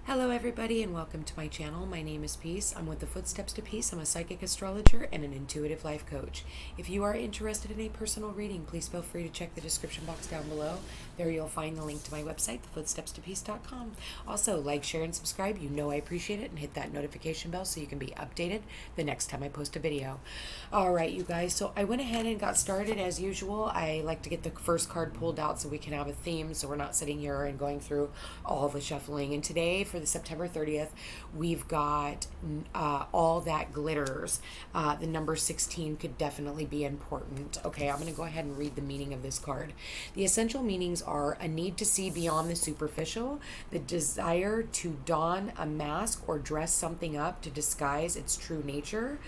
Hello everybody and welcome to my channel. My name is Peace. I'm with the Footsteps to Peace. I'm a psychic astrologer and an intuitive life coach. If you are interested in a personal reading, please feel free to check the description box down below. There you'll find the link to my website, thefootstepstopeace.com. Also, like, share, and subscribe. You know I appreciate it, and hit that notification bell so you can be updated the next time I post a video. Alright, you guys, so I went ahead and got started as usual. I like to get the first card pulled out so we can have a theme, so we're not sitting here and going through all the shuffling. And today, for the September 30th, we've got all that glitters. The number 16 could definitely be important. Okay, I'm going to go ahead and read the meaning of this card. The essential meanings are a need to see beyond the superficial, the desire to don a mask or dress something up to disguise its true nature,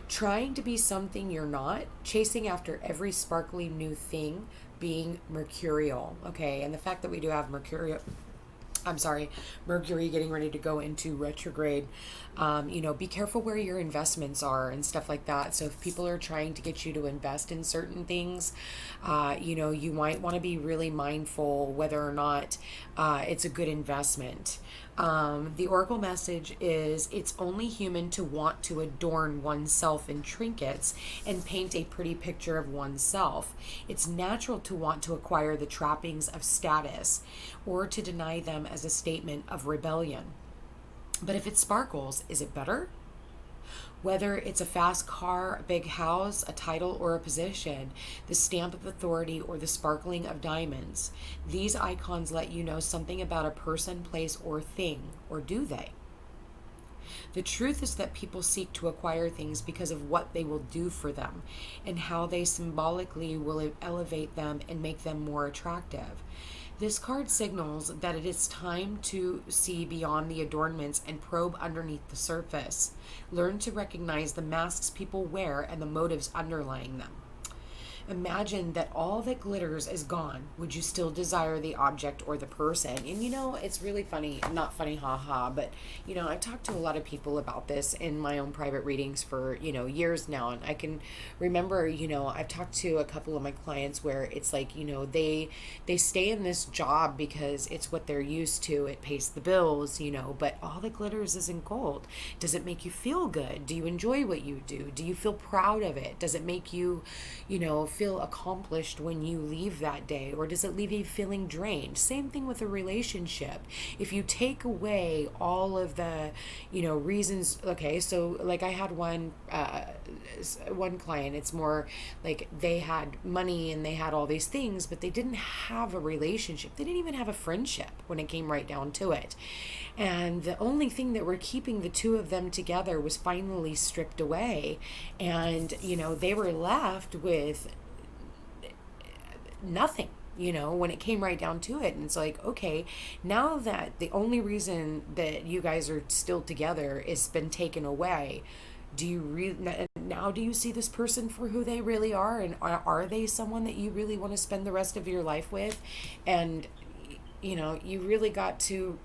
trying to be something you're not, chasing after every sparkly new thing, being mercurial. Okay, and the fact that we do have Mercury getting ready to go into retrograde. Be careful where your investments are and stuff like that. So if people are trying to get you to invest in certain things, you might want to be really mindful whether or not it's a good investment. The oracle message is it's only human to want to adorn oneself in trinkets and paint a pretty picture of oneself. It's natural to want to acquire the trappings of status or to deny them as a statement of rebellion. But if it sparkles, is it better? Whether it's a fast car, a big house, a title, or a position, the stamp of authority, or the sparkling of diamonds, these icons let you know something about a person, place, or thing, or do they? The truth is that people seek to acquire things because of what they will do for them and how they symbolically will elevate them and make them more attractive. This card signals that it is time to see beyond the adornments and probe underneath the surface. Learn to recognize the masks people wear and the motives underlying them. Imagine that all that glitters is gone. Would you still desire the object or the person? And it's really funny, not funny, haha, but I've talked to a lot of people about this in my own private readings for, years now. And I can remember, I've talked to a couple of my clients where it's like, they stay in this job because it's what they're used to. It pays the bills, but all that glitters isn't gold. Does it make you feel good? Do you enjoy what you do? Do you feel proud of it? Does it make you, feel accomplished when you leave that day, or does it leave you feeling drained? Same thing with a relationship. If you take away all of the reasons, okay, so like I had one client, it's more like they had money and they had all these things, but they didn't have a relationship. They didn't even have a friendship when it came right down to it. And the only thing that were keeping the two of them together was finally stripped away, and they were left with nothing, when it came right down to it. And it's like, okay, now that the only reason that you guys are still together is been taken away, do you see this person for who they really are? And are they someone that you really want to spend the rest of your life with? And you really got to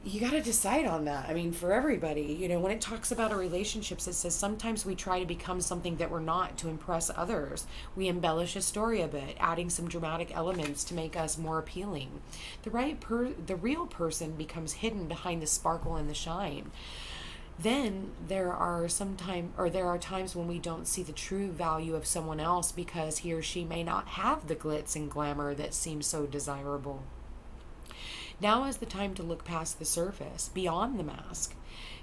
decide on that. I mean, for everybody, when it talks about our relationships, it says sometimes we try to become something that we're not to impress others. We embellish a story a bit, adding some dramatic elements to make us more appealing. The real person becomes hidden behind the sparkle and the shine. Then there are times when we don't see the true value of someone else because he or she may not have the glitz and glamour that seems so desirable. Now is the time to look past the surface, beyond the mask,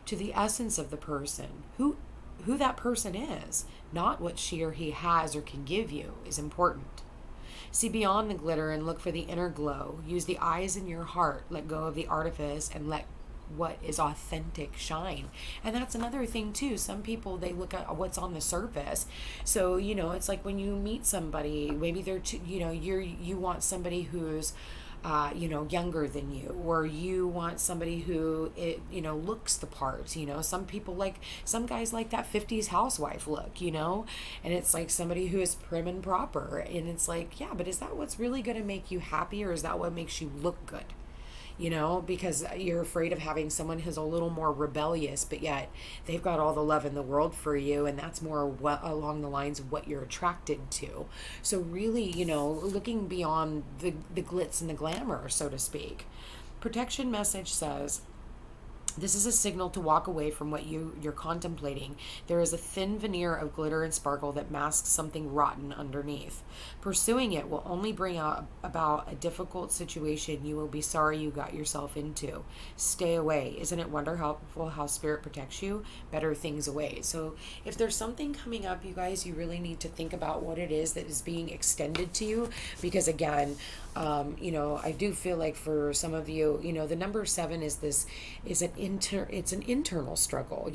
to the essence of the person. Who that person is, not what she or he has or can give you, is important. See beyond the glitter and look for the inner glow. Use the eyes in your heart. Let go of the artifice and let what is authentic shine. And that's another thing too. Some people, they look at what's on the surface. So it's like when you meet somebody, maybe they're you want somebody who's younger than you, or you want somebody who looks the part. Some guys like that 50s housewife look, and it's like somebody who is prim and proper, and it's like, yeah, but is that what's really going to make you happy, or is that what makes you look good? Because you're afraid of having someone who's a little more rebellious, but yet they've got all the love in the world for you, and that's more along the lines of what you're attracted to. So really, looking beyond the glitz and the glamour, so to speak. protection message says, this is a signal to walk away from what you're contemplating. There is a thin veneer of glitter and sparkle that masks something rotten underneath. Pursuing it will only bring about a difficult situation you will be sorry you got yourself into. Stay away. Isn't it wonderful how Spirit protects you? Better things away. So if there's something coming up, you guys, you really need to think about what it is that is being extended to you. Because again, I do feel like for some of you, the number 7 is an internal struggle,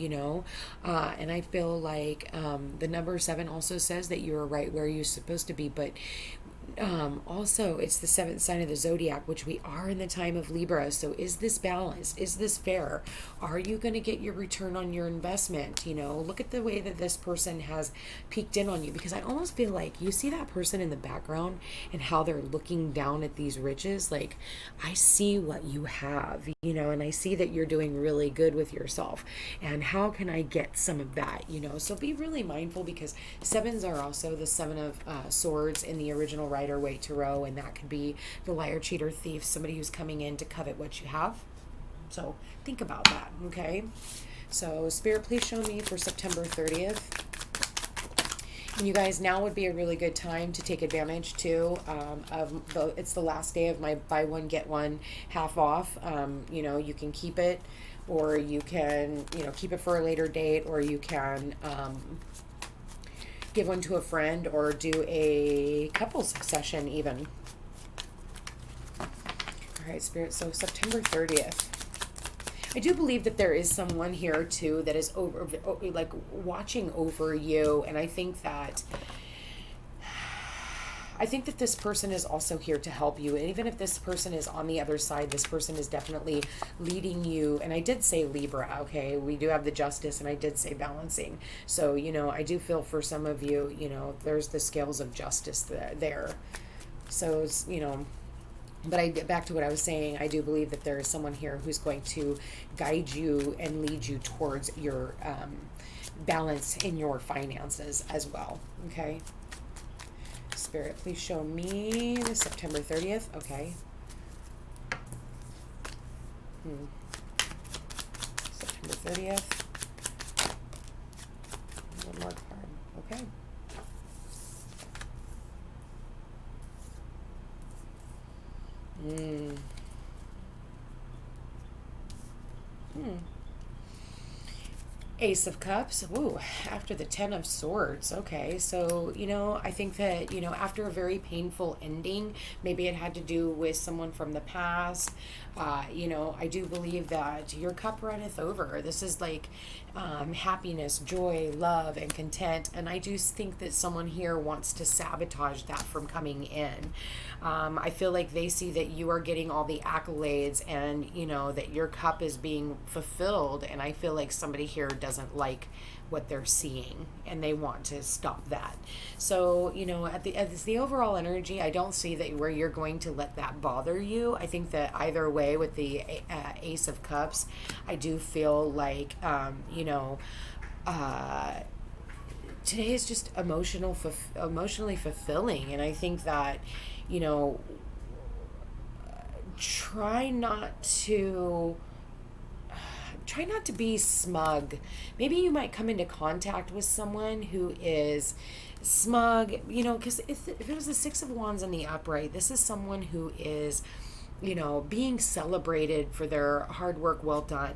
and I feel like the number 7 also says that you're right where you're supposed to be, but also it's the 7th sign of the zodiac, which we are in the time of Libra. So is this balanced? Is this fair? Are you going to get your return on your investment? Look at the way that this person has peeked in on you, because I almost feel like you see that person in the background and how they're looking down at these riches. Like, I see what you have, and I see that you're doing really good with yourself, and how can I get some of that? So be really mindful, because 7s are also the 7 of swords in the original Rider Waite Tarot, and that could be the liar, cheater, thief, somebody who's coming in to covet what you have. So think about that, okay? So Spirit, please show me for September 30th. And you guys, now would be a really good time to take advantage too it's the last day of my buy one get one half off. You can keep it, or you can keep it for a later date, or you can give one to a friend, or do a couples session even. All right, Spirit, so September 30th. I do believe that there is someone here too that is watching over you, and I think that this person is also here to help you. And even if this person is on the other side, this person is definitely leading you. And I did say Libra, okay? We do have the Justice, and I did say balancing. So, I do feel for some of you, there's the scales of justice there. So, it's, but back to what I was saying, I do believe that there is someone here who's going to guide you and lead you towards your balance in your finances as well, okay? Spirit, please show me the September 30th. Okay. September 30th. One more card. Okay. Ace of Cups. Ooh, after the 10 of Swords. Okay, so, I think that, after a very painful ending, maybe it had to do with someone from the past. I do believe that your cup runneth over. This is like happiness, joy, love, and content. And I do think that someone here wants to sabotage that from coming in. I feel like they see that you are getting all the accolades, and, that your cup is being fulfilled. And I feel like somebody here doesn't like what they're seeing, and they want to stop that. So, as the overall energy, I don't see that where you're going to let that bother you. I think that either way, with the Ace of Cups, I do feel like, today is just emotionally fulfilling. And I think that, try not to be smug. Maybe you might come into contact with someone who is smug, because if it was the 6 of Wands in the upright, this is someone who is, being celebrated for their hard work well done.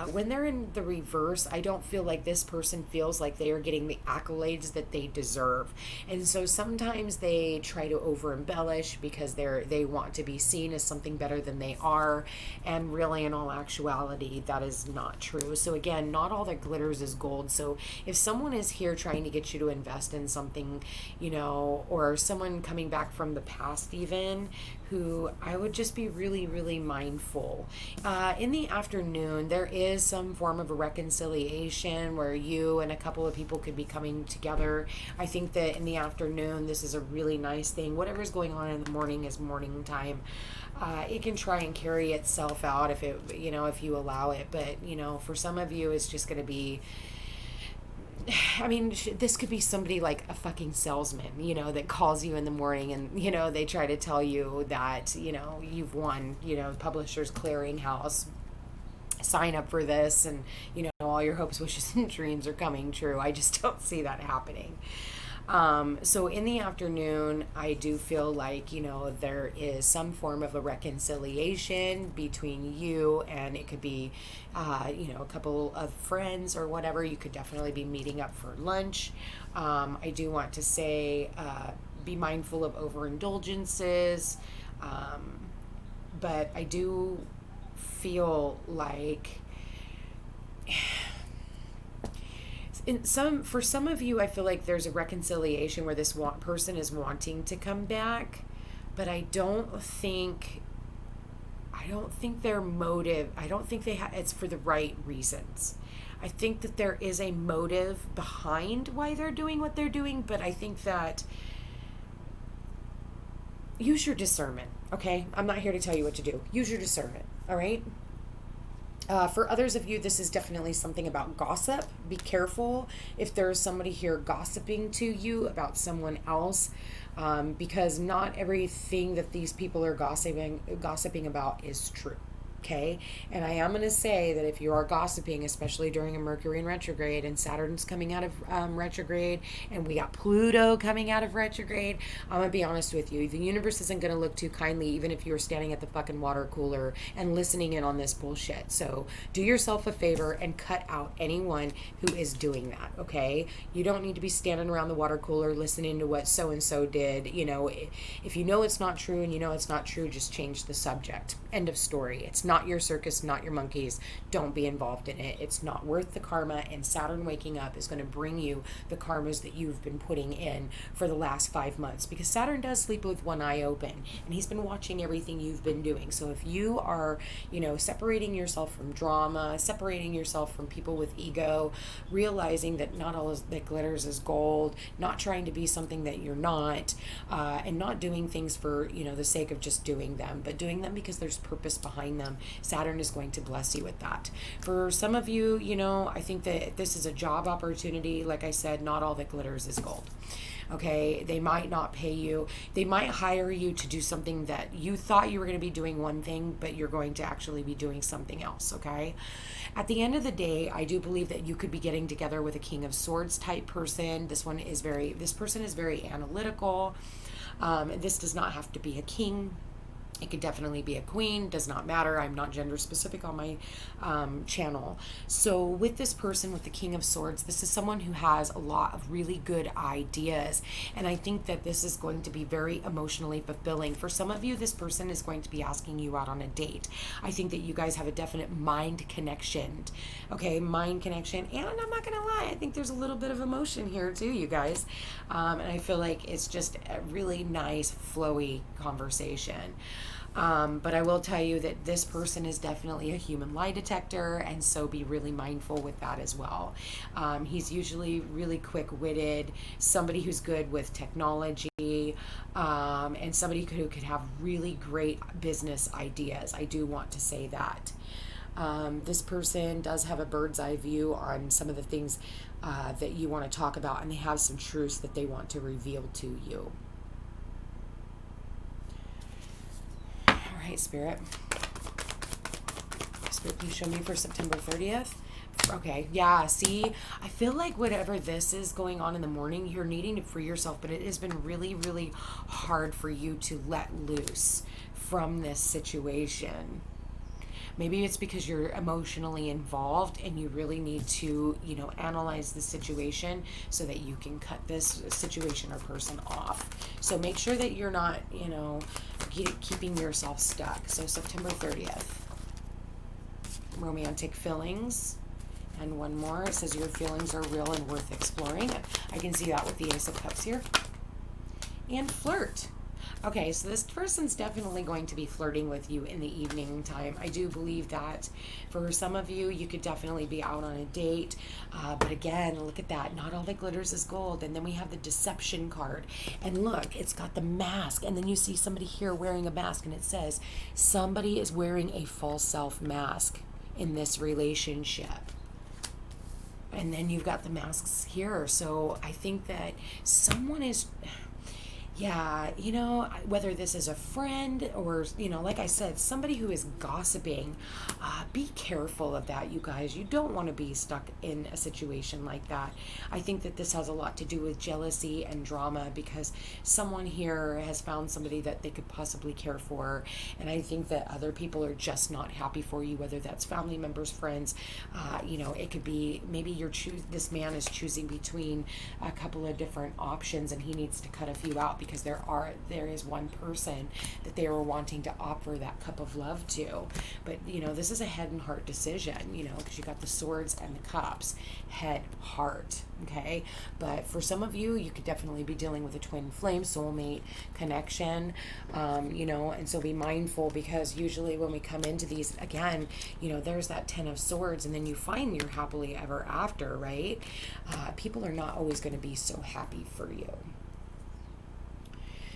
When they're in the reverse, I don't feel like this person feels like they are getting the accolades that they deserve. And so sometimes they try to over embellish because they want to be seen as something better than they are. And really, in all actuality, that is not true. So again, not all that glitters is gold. So if someone is here trying to get you to invest in something, or someone coming back from the past even, who I would just be really, really mindful. In the afternoon, there is some form of a reconciliation where you and a couple of people could be coming together. I think that in the afternoon, this is a really nice thing. Whatever's going on in the morning is morning time. It can try and carry itself out if you allow it. But, for some of you, it's just going to be I mean, this could be somebody like a fucking salesman, that calls you in the morning and, they try to tell you that, you've won, Publishers Clearinghouse, sign up for this, and, all your hopes, wishes, and dreams are coming true. I just don't see that happening. So in the afternoon, I do feel like, there is some form of a reconciliation between you, and it could be, a couple of friends or whatever. You could definitely be meeting up for lunch. I do want to say, be mindful of overindulgences. But I do feel like for some of you, I feel like there's a reconciliation where this person is wanting to come back, but I don't think their motive, I don't think it's for the right reasons. I think that there is a motive behind why they're doing what they're doing, but I think that use your discernment, okay? I'm not here to tell you what to do. Use your discernment, all right? For others of you, this is definitely something about gossip. Be careful if there is somebody here gossiping to you about someone else, because not everything that these people are gossiping about is true. Okay. And I am going to say that if you are gossiping, especially during a Mercury in retrograde and Saturn's coming out of retrograde, and we got Pluto coming out of retrograde, I'm going to be honest with you. The universe isn't going to look too kindly, even if you're standing at the fucking water cooler and listening in on this bullshit. So do yourself a favor and cut out anyone who is doing that. Okay. You don't need to be standing around the water cooler listening to what so-and-so did. If you know it's not true and it's not true, just change the subject. End of story. It's not your circus, not your monkeys. Don't be involved in it. It's not worth the karma, and Saturn waking up is going to bring you the karmas that you've been putting in for the last 5 months, because Saturn does sleep with one eye open, and he's been watching everything you've been doing. So if you are, separating yourself from drama, separating yourself from people with ego, realizing that not all that glitters is gold, not trying to be something that you're not, and not doing things for, the sake of just doing them, but doing them because there's purpose behind them, Saturn is going to bless you with that. For some of you, I think that this is a job opportunity. Like I said, not all that glitters is gold. Okay, they might not pay you. They might hire you to do something that you thought you were going to be doing one thing, but you're going to actually be doing something else, okay? At the end of the day, I do believe that you could be getting together with a King of Swords type person. This person is very analytical. This does not have to be a king. It could definitely be a queen, does not matter. I'm not gender specific on my channel. So with this person, with the King of Swords, this is someone who has a lot of really good ideas. And I think that this is going to be very emotionally fulfilling. For some of you, this person is going to be asking you out on a date. I think that you guys have a definite mind connection. Okay, mind connection. And I'm not going to lie, I think there's a little bit of emotion here too, you guys. And I feel like it's just a really nice, flowy conversation. But I will tell you that this person is definitely a human lie detector, and so be really mindful with that as well. He's usually really quick-witted, somebody who's good with technology, and somebody who could have really great business ideas. I do want to say that. This person does have a bird's eye view on some of the things that you want to talk about, and they have some truths that they want to reveal to you. All right, Spirit. Spirit, please show me for September 30th. Okay, yeah, see, I feel like whatever this is going on in the morning, you're needing to free yourself, but it has been really, really hard for you to let loose from this situation. Maybe it's because you're emotionally involved and you really need to, analyze the situation so that you can cut this situation or person off. So make sure that you're not, keeping yourself stuck. So September 30th, romantic feelings. And one more, it says your feelings are real and worth exploring. I can see that with the Ace of Cups here. And flirt. Okay, so this person's definitely going to be flirting with you in the evening time. I do believe that for some of you, you could definitely be out on a date. But again, look at that. Not all that glitters is gold. And then we have the deception card. And look, it's got the mask. And then you see somebody here wearing a mask. And it says somebody is wearing a false self mask in this relationship. And then you've got the masks here. So I think that someone is, yeah, whether this is a friend or, like I said, somebody who is gossiping, be careful of that, you guys. You don't want to be stuck in a situation like that. I think that this has a lot to do with jealousy and drama, because someone here has found somebody that they could possibly care for. And I think that other people are just not happy for you, whether that's family members, friends. It could be maybe this man is choosing between a couple of different options, and he needs to cut a few out, because there is one person that they were wanting to offer that cup of love to. But this is a head and heart decision, because you got the swords and the cups. Head, heart. Okay, but for some of you, you could definitely be dealing with a twin flame soulmate connection, and so be mindful, because usually when we come into these, again, there's that 10 of swords, and then you find your happily ever after, right? People are not always going to be so happy for you.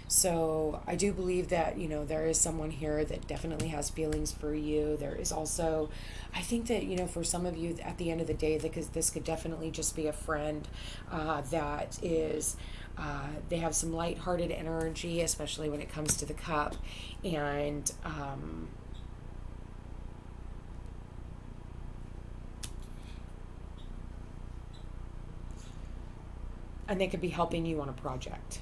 So I do believe that, there is someone here that definitely has feelings for you. There is also, I think that, for some of you at the end of the day, because this could definitely just be a friend that is, they have some lighthearted energy, especially when it comes to the cup. And, they could be helping you on a project.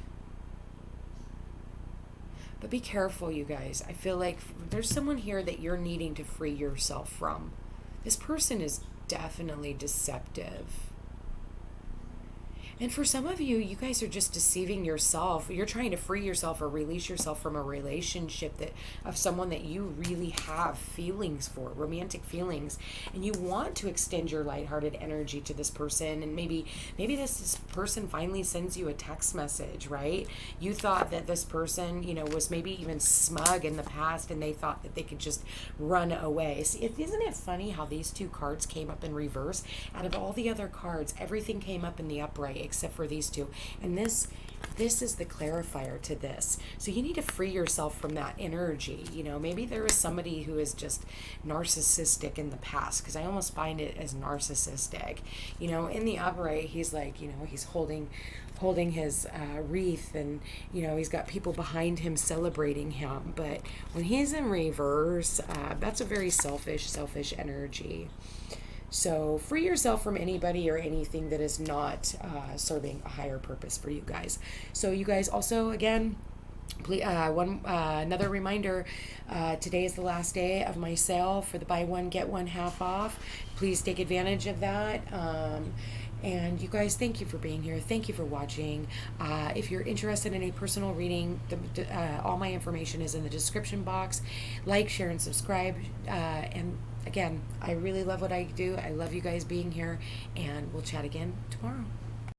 But be careful, you guys. I feel like there's someone here that you're needing to free yourself from. This person is definitely deceptive. And for some of you, you guys are just deceiving yourself. You're trying to free yourself or release yourself from a relationship of someone that you really have feelings for, romantic feelings. And you want to extend your lighthearted energy to this person. And maybe this person finally sends you a text message, right? You thought that this person, was maybe even smug in the past, and they thought that they could just run away. See, isn't it funny how these two cards came up in reverse? Out of all the other cards, everything came up in the upright except for these two. And this is the clarifier to this. So you need to free yourself from that energy. Maybe there is somebody who is just narcissistic in the past, because I almost find it as narcissistic. In the upright, he's like, he's holding his wreath, and he's got people behind him celebrating him. But when he's in reverse, that's a very selfish energy. So free yourself from anybody or anything that is not serving a higher purpose for you guys. So you guys also, again, please, another reminder, today is the last day of my sale for the buy one, get one half off. Please take advantage of that. And you guys, thank you for being here. Thank you for watching. If you're interested in a personal reading, all my information is in the description box. Like, share, and subscribe. And again, I really love what I do. I love you guys being here, and we'll chat again tomorrow.